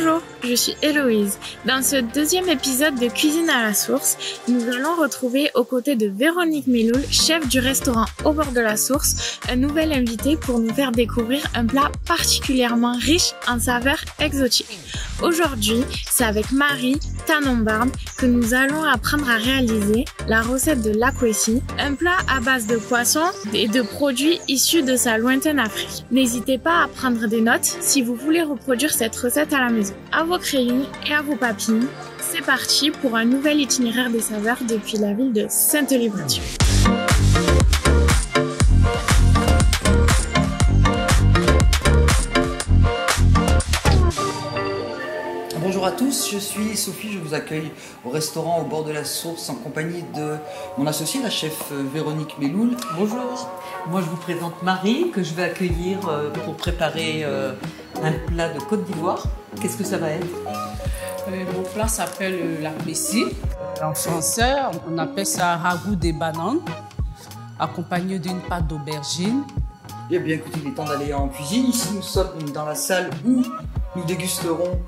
Bonjour, je suis Héloïse. Dans ce deuxième épisode de Cuisine à la source, nous allons retrouver aux côtés de Véronique Meloul, chef du restaurant Au bord de la source, un nouvel invité pour nous faire découvrir un plat particulièrement riche en saveurs exotiques. Aujourd'hui, c'est avec Marie Tannenbaum que nous allons apprendre à réaliser la recette de l'akwesi, un plat à base de poissons et de produits issus de sa lointaine Afrique. N'hésitez pas à prendre des notes si vous voulez reproduire cette recette à la maison. À vos crayons et à vos papilles, c'est parti pour un nouvel itinéraire des saveurs depuis la ville de Sainte-Libre-Dieu. Bonjour à tous, je suis Sophie, je vous accueille au restaurant Au bord de la source en compagnie de mon associée, la chef Véronique Meloul. Bonjour, moi je vous présente Marie que je vais accueillir pour préparer un plat de Côte d'Ivoire. Qu'est-ce que ça va être? Mon plat s'appelle l'akwesi. En français, on appelle ça ragoût des bananes, accompagné d'une pâte d'aubergine. Eh bien écoutez, il est temps d'aller en cuisine. Ici nous sommes dans la salle où nous dégusterons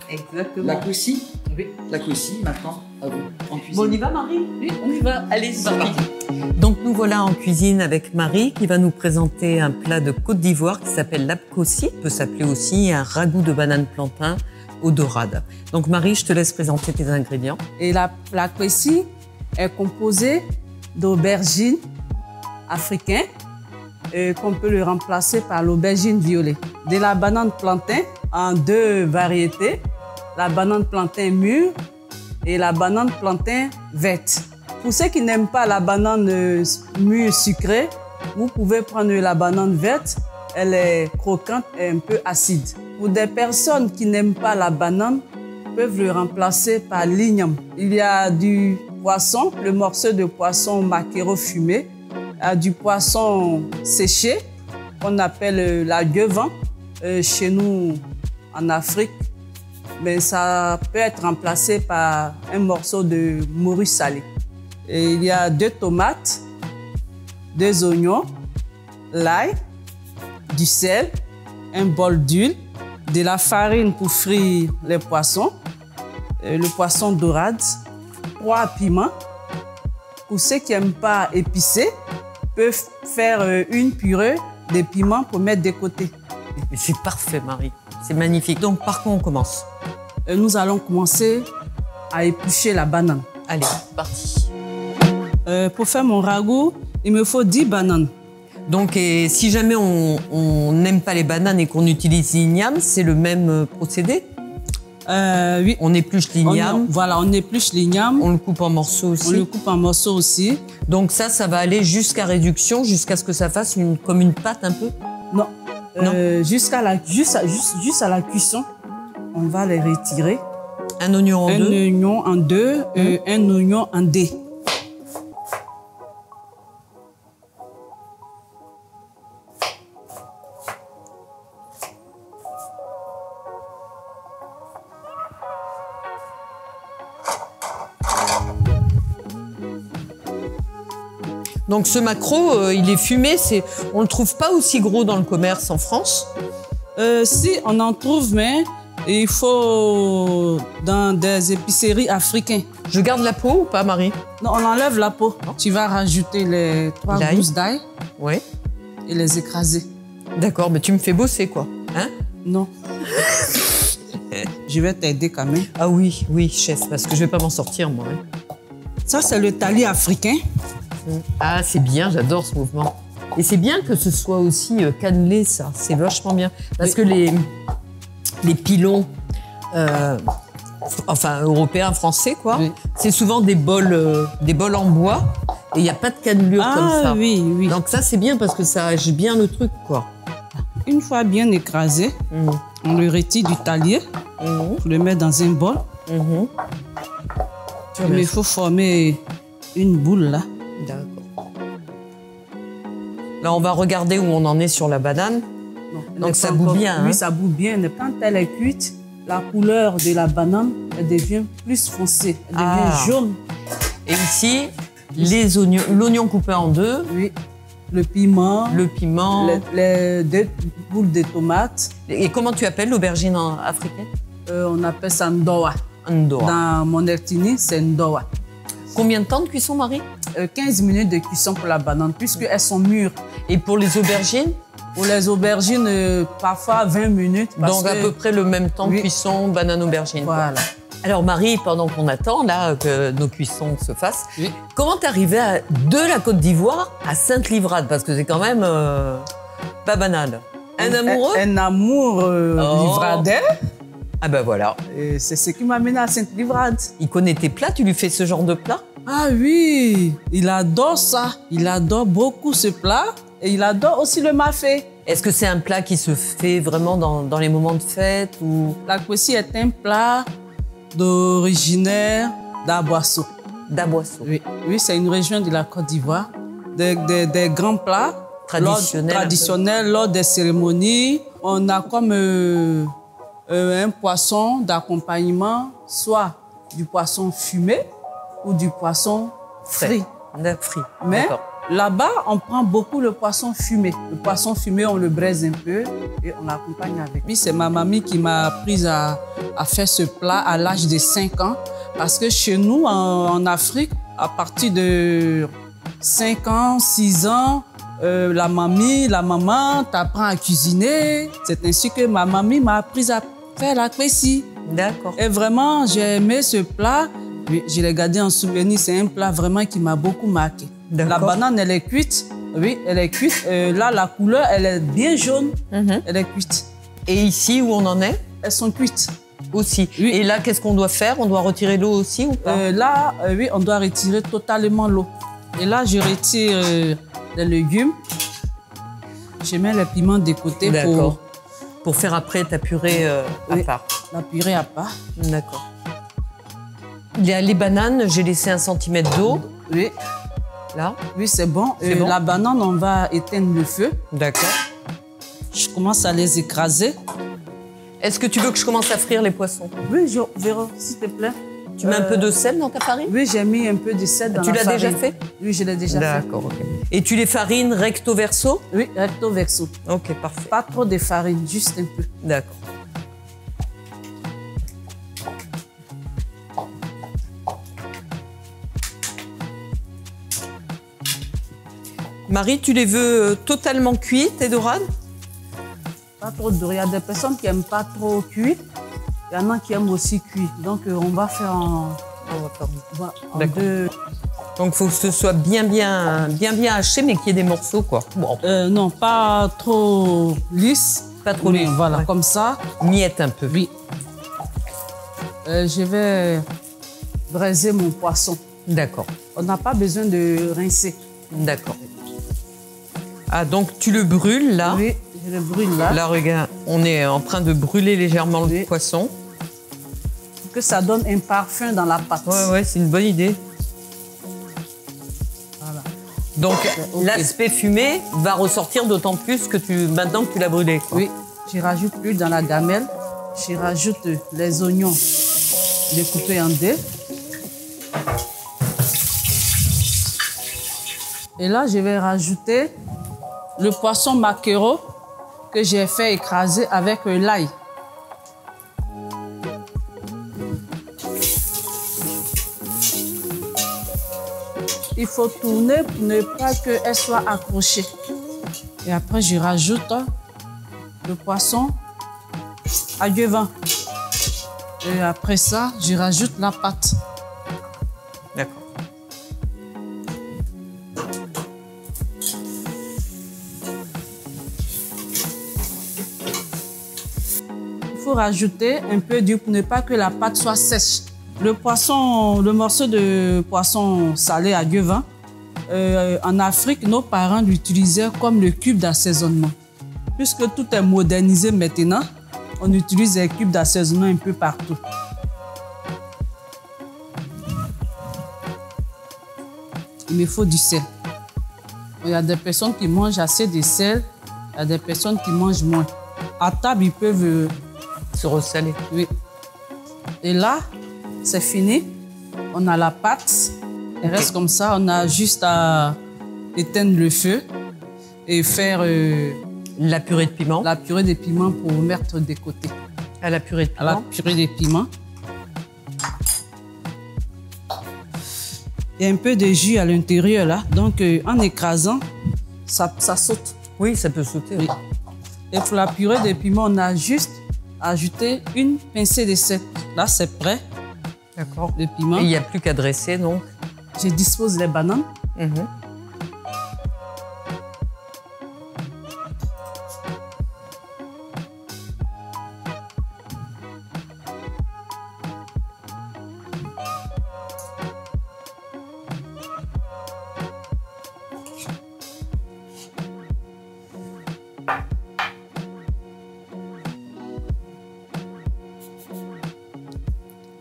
l'akwesi. Oui. L'akwesi, maintenant, à vous, en cuisine. Bon, on y va Marie? Oui, on y va. Allez, c'est parti. Donc nous voilà en cuisine avec Marie qui va nous présenter un plat de Côte d'Ivoire qui s'appelle l'akwesi, peut s'appeler aussi un ragoût de banane plantain aux dorades. Donc Marie, je te laisse présenter tes ingrédients. Et l'akwesi est composé d'aubergines africaines qu'on peut le remplacer par l'aubergine violet. De la banane plantain en deux variétés, la banane plantain mûre et la banane plantain verte. Pour ceux qui n'aiment pas la banane mûre sucrée, vous pouvez prendre la banane verte, elle est croquante et un peu acide. Pour des personnes qui n'aiment pas la banane, peuvent le remplacer par l'igname. Il y a du poisson, le morceau de poisson maquereau fumé, du poisson séché qu'on appelle la guevan chez nous en Afrique, mais ça peut être remplacé par un morceau de morue salée. Et il y a 2 tomates, 2 oignons, l'ail, du sel, un bol d'huile, de la farine pour frire les poissons, le poisson dorade, 3 piments. Pour ceux qui n'aiment pas épicé, peuvent faire une purée de piments pour mettre de côté. C'est parfait Marie, c'est magnifique. Donc par quoi on commence? Nous allons commencer à éplucher la banane. Allez, c'est parti. Pour faire mon ragoût, il me faut 10 bananes. Donc et si jamais on n'aime pas les bananes et qu'on utilise l'igname, c'est le même procédé? Oui. On épluche l'igname. Voilà, on épluche l'igname. On le coupe en morceaux aussi. On le coupe en morceaux aussi. Donc ça va aller jusqu'à réduction, jusqu'à ce que ça fasse comme une pâte un peu? Non. Juste à la cuisson, on va les retirer. Un oignon en deux? Un oignon en deux et un oignon en dés. Donc ce maquereau, il est fumé, on le trouve pas aussi gros dans le commerce en France? Si, on en trouve, mais il faut dans des épiceries africaines. Je garde la peau ou pas, Marie? Non, on enlève la peau. Non. Tu vas rajouter les 3 gousses d'ail. Ouais. Et les écraser. D'accord, mais tu me fais bosser, quoi. Hein? Non. Je vais t'aider quand même. Ah oui, oui, chef, parce que je vais pas m'en sortir, moi. Hein. Ça, c'est le tali africain. Ah, c'est bien, j'adore ce mouvement. Et c'est bien que ce soit aussi cannelé, ça. C'est vachement bien. Parce que les pilons, enfin européens, français, quoi, c'est souvent des bols en bois et il n'y a pas de cannelure comme ça. Oui, oui. Donc ça, c'est bien parce que ça agit bien le truc, quoi. Une fois bien écrasé, on le retire du talier, on le met dans un bol. Mais il faut former une boule, là. D'accord. Là, on va regarder où on en est sur la banane. Non, donc ça bout bien. Oui, hein. ça bout bien. Quand elle est cuite, la couleur de la banane, elle devient plus foncée, elle devient jaune. Et ici, les oignons, l'oignon coupé en deux. Oui. Le piment. Les 2 boules de tomates. Et comment tu appelles l'aubergine africaine? On appelle ça ndoa. Ndoa. Dans mon ethnie, c'est ndoa. Combien de temps de cuisson, Marie? 15 minutes de cuisson pour la banane, puisqu'elles sont mûres. Et pour les aubergines? Pour les aubergines, parfois 20 minutes. Donc à peu près le même temps de cuisson, banane aubergine. Voilà. Alors Marie, pendant qu'on attend là que nos cuissons se fassent, comment t'es arrivée de la Côte d'Ivoire à Sainte-Livrade? Parce que c'est quand même pas banal. Un amoureux? Un amour livradais. Ah ben voilà. C'est ce qui m'a amené à Sainte-Livrade. Il connaît tes plats, tu lui fais ce genre de plat? Ah oui, il adore ça. Il adore beaucoup ce plat et il adore aussi le mafé. Est-ce que c'est un plat qui se fait vraiment dans les moments de fête ou... La kwesi est un plat d'originaire d'Aboisseau. D'Aboisseau. Oui, oui, c'est une région de la Côte d'Ivoire. Des grands plats traditionnels lors des cérémonies. On a comme un poisson d'accompagnement, soit du poisson fumé ou du poisson frit. Mais là-bas, on prend beaucoup le poisson fumé. Le poisson fumé, on le braise un peu et on l'accompagne avec. Oui, c'est ma mamie qui m'a appris à faire ce plat à l'âge de 5 ans. Parce que chez nous, en Afrique, à partir de 5 ans, 6 ans, la maman t'apprend à cuisiner. C'est ainsi que ma mamie m'a appris à faire la kwesi. D'accord. Et vraiment, j'ai aimé ce plat. Oui, je l'ai gardé en souvenir. C'est un plat vraiment qui m'a beaucoup marqué. La banane, elle est cuite. Oui, elle est cuite. Là, la couleur, elle est bien jaune. Elle est cuite. Et ici, où on en est? Elles sont cuites. Aussi. Oui. Et là, qu'est-ce qu'on doit faire? On doit retirer l'eau aussi ou pas? Là, oui, on doit retirer totalement l'eau. Et là, je retire les légumes. Je mets les piments de côté pour faire après ta purée à part. La purée à part. D'accord. Les bananes, j'ai laissé 1 cm d'eau. Oui. Là? Oui, c'est bon. Bon. La banane, on va éteindre le feu. D'accord. Je commence à les écraser. Est-ce que tu veux que je commence à frire les poissons? Oui, Véro, s'il te plaît. Tu mets un peu de sel dans ta farine? Oui, j'ai mis un peu de sel dans la farine. Tu l'as déjà fait? Oui, je l'ai déjà fait. D'accord, ok. Et tu les farines recto verso? Oui, recto verso. Ok, parfait. Pas trop de farine, juste un peu. D'accord. Marie, tu les veux totalement cuits, tes dorades? Pas trop de. Il y a des personnes qui n'aiment pas trop cuit. Il y en a qui aiment aussi cuit. Donc, on va faire en deux. Donc, il faut que ce soit bien haché, mais qu'il y ait des morceaux, quoi. Bon. Non, pas trop lisse. Pas trop lisse. Voilà, comme ça. Miette un peu. Oui. Je vais braiser mon poisson. D'accord. On n'a pas besoin de rincer. D'accord. Ah, donc tu le brûles là? Oui, je le brûle là. Là, regarde, on est en train de brûler légèrement le poisson. Pour que ça donne un parfum dans la pâte. Ouais, c'est une bonne idée. Voilà. Donc, l'aspect fumé va ressortir d'autant plus que maintenant que tu l'as brûlé, quoi. Oui, je rajoute plus dans la gamelle. Je rajoute les oignons découpés en dés. Et là, je vais rajouter le poisson maquereau que j'ai fait écraser avec l'ail. Il faut tourner pour ne pas qu'elle soit accrochée. Et après, je rajoute le poisson à gueuvin. Et après ça, je rajoute la pâte. D'accord. Il faut rajouter un peu d'huile pour ne pas que la pâte soit sèche. Le morceau de poisson salé à gueuvin, en Afrique, nos parents l'utilisaient comme le cube d'assaisonnement. Puisque tout est modernisé maintenant, on utilise les cubes d'assaisonnement un peu partout. Il me faut du sel. Il y a des personnes qui mangent assez de sel, il y a des personnes qui mangent moins. À table, ils peuvent se ressaler. Oui. Et là, c'est fini. On a la pâte. Elle reste comme ça. On a juste à éteindre le feu et faire la purée de piment. La purée de piment pour mettre de côté. À la purée de à la piment. purée de piment. Il y a un peu de jus à l'intérieur là, donc en écrasant, ça saute. Oui, ça peut sauter. Oui. Et pour la purée de piment, on a juste ajouté une pincée de sel. Là, c'est prêt, D'accord. le piment. Et il n'y a plus qu'à dresser, donc. Je dispose les bananes. Mhm.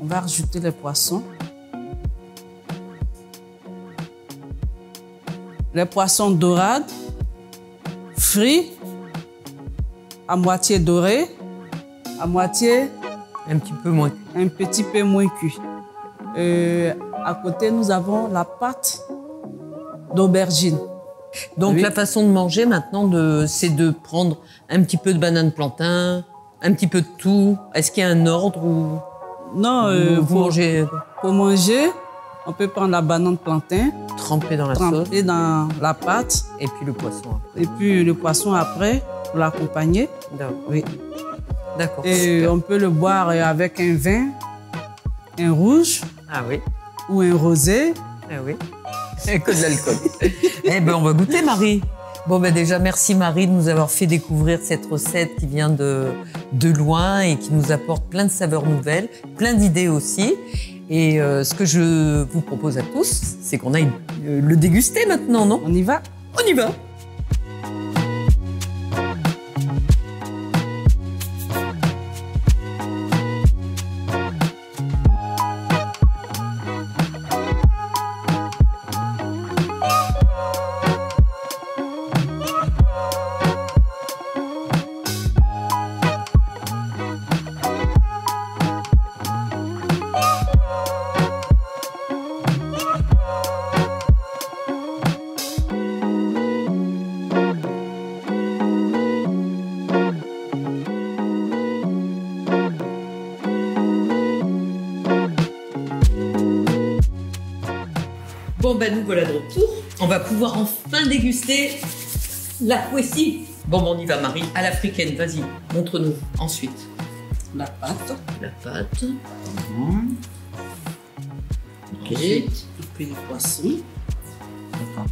On va rajouter les poissons. Les poissons dorades, frits, à moitié dorés, à moitié Un petit peu moins. un petit peu moins cuit. À côté, nous avons la pâte d'aubergine. Donc Oui. la façon de manger maintenant, c'est de prendre un petit peu de banane plantain, un petit peu de tout. Est-ce qu'il y a un ordre ou Non, vous mangez pour manger, on peut prendre la banane plantain, trempé dans la sauce tremper dans la pâte, et puis le poisson. et puis le poisson après, pour l'accompagner. D'accord. Oui. D'accord. Et Super. on peut le boire avec un vin, un rouge Ah oui. ou un rosé. Ah oui. Que de l'alcool. Eh ben, on va goûter, Marie. Bon, ben déjà, merci Marie de nous avoir fait découvrir cette recette qui vient de loin et qui nous apporte plein de saveurs nouvelles, plein d'idées aussi. Et ce que je vous propose à tous, c'est qu'on aille le déguster maintenant, non? On y va? On y va. Bon, ben nous voilà de retour. On va pouvoir enfin déguster la poésie. Bon, ben, on y va, Marie. À l'africaine, vas-y, montre-nous. Ensuite, La pâte. la pâte. Ok. Ensuite, un peu de poisson.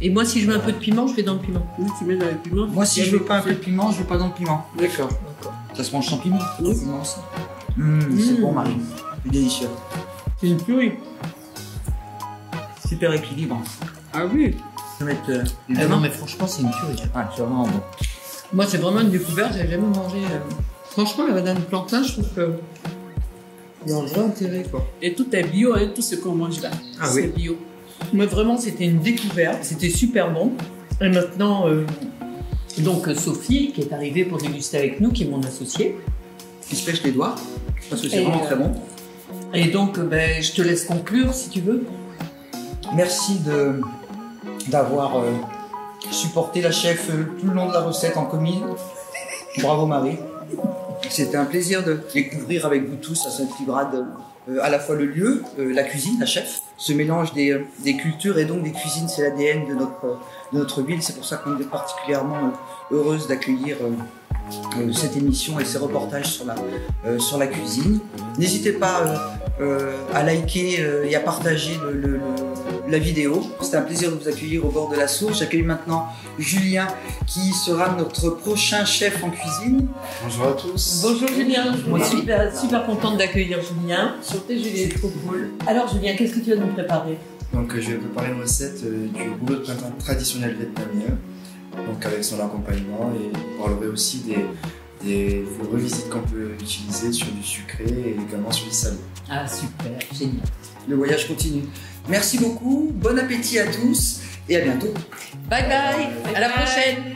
Et moi, si je mets un peu de piment, je vais dans le piment. Oui, tu mets dans le piment. Moi, si je veux pas un peu de piment, je veux pas dans le piment. D'accord. D'accord. Ça se mange sans piment. Oui. Piment aussi. C'est bon, Marie. C'est délicieux. C'est une purée. Super équilibre. Ah oui. Je vais mettre les Ah deux non, mains. mais franchement, c'est une purée. Ah, c'est vraiment bon. Moi, c'est vraiment une découverte. J'ai jamais mangé. Franchement, la banane plantain, je trouve que. Il y a un vrai intérêt, quoi. Et tout est bio, hein, tout ce qu'on mange là. Ah c'est oui. bio. Mais vraiment, c'était une découverte. C'était super bon. Et maintenant, donc Sophie, qui est arrivée pour déguster avec nous, qui est mon associée. Il se pêche les doigts, parce que c'est Et, vraiment très bon. Et donc, ben, je te laisse conclure si tu veux. Merci d'avoir supporté la chef tout le long de la recette en commis. Bravo Marie. C'était un plaisir de découvrir avec vous tous à Saint-Fibrade à la fois le lieu, la cuisine, la chef, ce mélange des cultures et donc des cuisines, c'est l'ADN de notre ville. C'est pour ça qu'on est particulièrement heureuse d'accueillir cette émission et ces reportages sur la cuisine. N'hésitez pas à liker et à partager la vidéo. C'était un plaisir de vous accueillir au bord de la source. J'accueille maintenant Julien qui sera notre prochain chef en cuisine. Bonjour à tous. Bonjour Julien, Moi je aussi. suis super contente d'accueillir Julien. Surtout Julien, c'est trop cool. Alors Julien, qu'est-ce que tu vas nous préparer? Donc je vais préparer une recette du rouleau de printemps traditionnel vietnamien, donc avec son accompagnement, et on parlerai aussi des revisites qu'on peut utiliser sur du sucré et également sur du salé. Ah super, génial. Le voyage continue. Merci beaucoup, bon appétit à tous et à bientôt. Bye bye, à la prochaine.